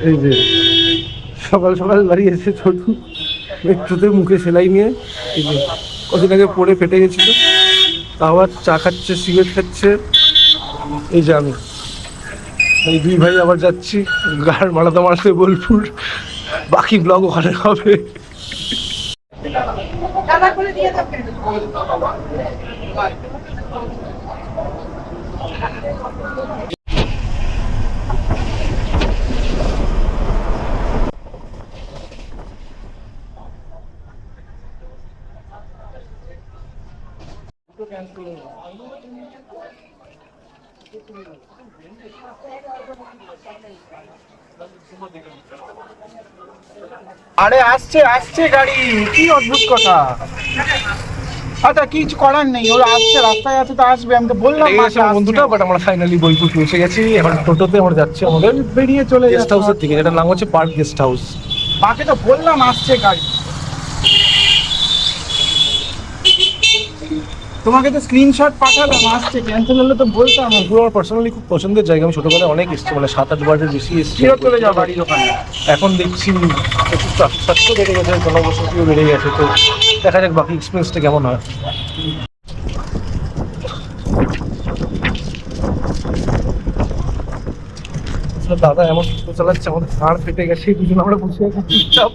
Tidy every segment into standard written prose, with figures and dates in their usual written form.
এই যে সকাল সকাল বাড়ি এসে ছোটু মেট্রোতে মুখে সেলাই নিয়ে, এই যে কদিন আগে পড়ে ফেটে গেছিল, আবার চা খাচ্ছে, সিগারেট খাচ্ছে। এই যে আমি, এই দুই ভাই আবার যাচ্ছি গাড় মারাতে মারাতে বোলপুর। বাকি ব্লগ ওখানে হবে। আরে আসছে আসছে গাড়ি, কি অদ্ভুত কথা। আচ্ছা কিছু করার নেই, ওরা আসছে, রাস্তায় আছে তো আসবে, আমি তো বললাম বন্ধুটা, বাট আমরা ফাইনালি বোলপুর পৌঁছে গেছি। এখন টোটোতে আমরা যাচ্ছি আমাদের বেরিয়ে চলে গেস্ট হাউসের দিকে, যেটার নাম হচ্ছে পার্ক গেস্ট হাউস। মাকে তো বললাম আসছে গাড়ি। তোমাকে তো স্ক্রিনশট পাঠালাম, আসছে, ক্যান্সেল হলে তো বলতাম। পুরো আমার পার্সোনালি খুব পছন্দের জায়গা, আমি ছোটবেলায় অনেক এসেছি, মানে 7-8 বারের বেশি এসেছি। ফেরত চলে যাও বাড়ির ওখানে। এখন দেখছি প্রচুর ট্রাফিক ফাস্টও বেড়ে গেছে, জনবসতিও বেড়ে গেছে, তো দেখা যাক বাকি এক্সপিরিয়েন্সটা কেমন হয়। দাদা এমন টোটো চালাচ্ছে, আমাদের ঘাড় ফেটে গেছে, দুজন আমরা বসে আছি চুপচাপ,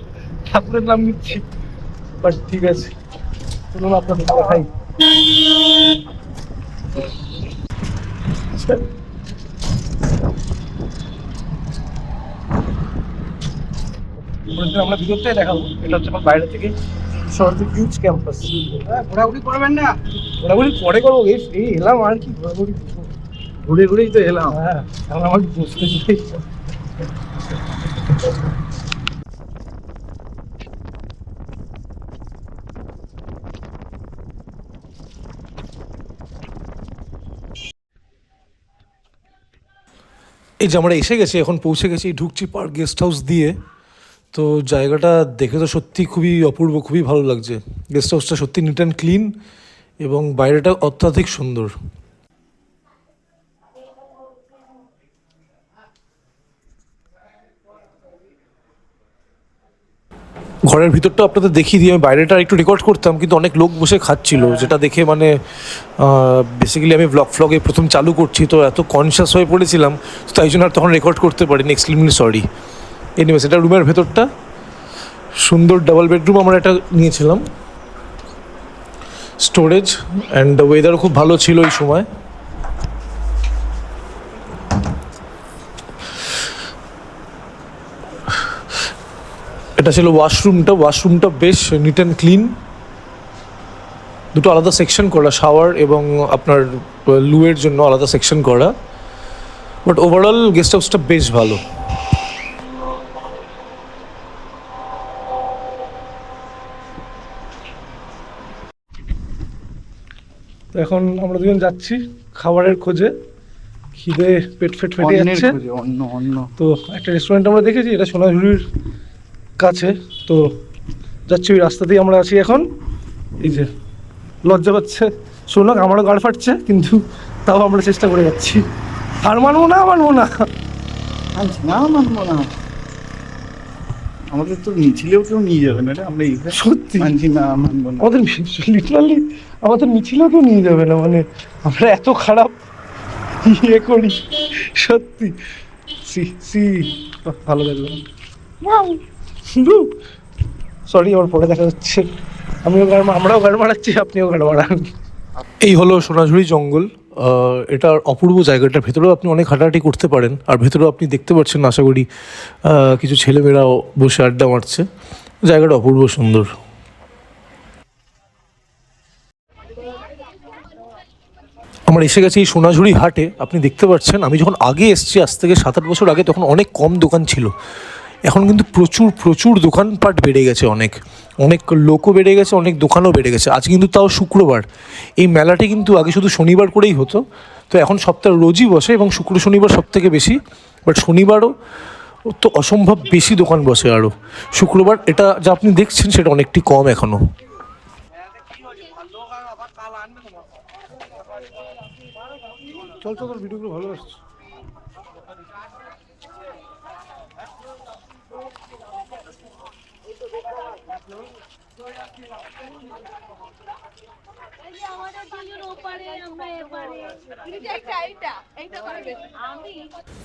ঠাকুরের নাম নিচ্ছি। বাট ঠিক আছে, চলুন আপনাদের দেখাই। আমরা ভিতরটাই দেখাবো, এটা হচ্ছে আমার বাইরে থেকে শহরের হিউজ ক্যাম্পাস। ঘোরাঘুরি করবেন না? ঘোরাঘুরি পরে করবো, এই এলাম আর কি, ঘোরাঘুরি ঘুরে ঘুরেই তো এলাম। হ্যাঁ, এখন আমার বসতে চাই। এই যে আমরা এসে গেছি, এখন পৌঁছে গেছি, ঢুকছি পার্ক গেস্ট হাউস দিয়ে। তো জায়গাটা দেখে তো সত্যি খুবই অপূর্ব, খুবই ভালো লাগছে। গেস্ট হাউসটা সত্যি নিট অ্যান্ড ক্লিন এবং বাইরেটা অত্যাধিক সুন্দর। ঘরের ভিতরটা আপনাদের দেখিয়ে দিয়ে আমি বাইরেটা একটু রেকর্ড করতাম, কিন্তু অনেক লোক বসে খাচ্ছিল, যেটা দেখে মানে বেসিক্যালি আমি ফ্লগে প্রথম চালু করছি, তো এত কনসিয়াস হয়ে পড়েছিলাম, তাই জন্য আর তখন রেকর্ড করতে পারিনি, এক্সট্রিমলি সরি। এনিওয়েজ, এটা রুমের ভেতরটা, সুন্দর ডাবল বেডরুম আমরা এটা নিয়েছিলাম, স্টোরেজ, অ্যান্ড ওয়েদারও খুব ভালো ছিল এই সময়। এটা ছিল ওয়াশরুমটা বেশ নিট অ্যান্ড ক্লিন, দুটো আলাদা সেকশন করা, শাওয়ার এবং আপনার লুয়ের জন্য আলাদা সেকশন করা, বাট ওভারঅল গেস্ট হাউসটা বেশ ভালো। তো এখন আমরা দুজন যাচ্ছি খাবারের খোঁজে, খিদে পেট ফেটে যাচ্ছে। তো একটা রেস্টুরেন্ট আমরা দেখেছি, এটা সোনাঝুরির কাছে, তো যাচ্ছি ওই রাস্তাতেই আমরা আছি এখন। এই যে লজ্জা পাচ্ছে শোনাক, আমারও গাড় ফাটছে, কিন্তু তাও আমরা চেষ্টা করে যাচ্ছি। আর মানবো না মানবো না, আমাদের তো মিছিলেও কেউ নিয়ে যাবে না, আমরা সত্যি মানছি না, মানবো না। আমাদের লিটারালি আমাদের মিছিলেও কেউ নিয়ে যাবে না, মানে আমরা এত খারাপ ইয়ে করি সত্যি। ভালো লাগলো, সরি, আমার পরে দেখা যাচ্ছে। আমরাও গাড় মারাচ্ছি, আপনিও গাড় মারান। এই হলো সোনাঝুরি জঙ্গল। এটার অপূর্ব জায়গাটার ভেতরেও আপনি অনেক হাঁটাহাঁটি করতে পারেন, আর ভেতরেও আপনি দেখতে পাচ্ছেন আশা করি কিছু ছেলেমেয়েরাও বসে আড্ডা মারছে। জায়গাটা অপূর্ব সুন্দর। আমরা এসে গেছি এই সোনাঝুরি হাটে। আপনি দেখতে পাচ্ছেন, আমি যখন আগে এসেছি, আজ থেকে 7-8 বছর আগে, তখন অনেক কম দোকান ছিল। এখন কিন্তু প্রচুর প্রচুর দোকানপাট বেড়ে গেছে, অনেক অনেক লোকও বেড়ে গেছে, অনেক দোকানও বেড়ে গেছে। আজ কিন্তু তাও শুক্রবার, এই মেলাটি কিন্তু আগে শুধু শনিবার করেই হতো, তো এখন সপ্তাহে রোজই বসে, এবং শুক্র শনিবার সব থেকে বেশি, বাট শনিবারও তো অসম্ভব বেশি দোকান বসে আরও। শুক্রবার এটা যা আপনি দেখছেন সেটা অনেকটি কম এখনও। চল চল, ভিডিওগুলো ভালো আসছে। এই যে আমাদের দুজন ওপারে আমরা এপারে এইটা করবে আমি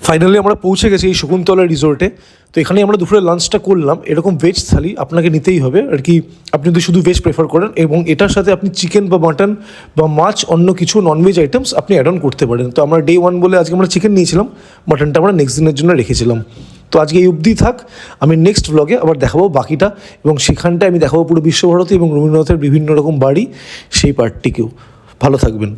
ফাইনালি আমরা পৌঁছে গেছি এই শকুন্তলা রিসোর্টে। তো এখানে আমরা দুপুরে লাঞ্চটা করলাম। এরকম ভেজ থালি আপনাকে নিতেই হবে আর কি, আপনি যদি শুধু ভেজ প্রেফার করেন, এবং এটার সাথে আপনি চিকেন বা মাটন বা মাছ অন্য কিছু ননভেজ আইটেমস আপনি অ্যাড অন করতে পারেন। তো আমরা ডে 1 বলে আজকে আমরা চিকেন নিয়েছিলাম, মাটনটা আমরা নেক্সট দিনের জন্য রেখেছিলাম। তো আজকে এই অবধি থাক, আমি নেক্সট ব্লগে আবার দেখাবো বাকিটা, এবং সেখানটায় আমি দেখাবো পুরো বিশ্বভারতী এবং রবীন্দ্রনাথের বিভিন্ন রকম বাড়ি, সেই পার্টটিকেও। ভালো থাকবেন।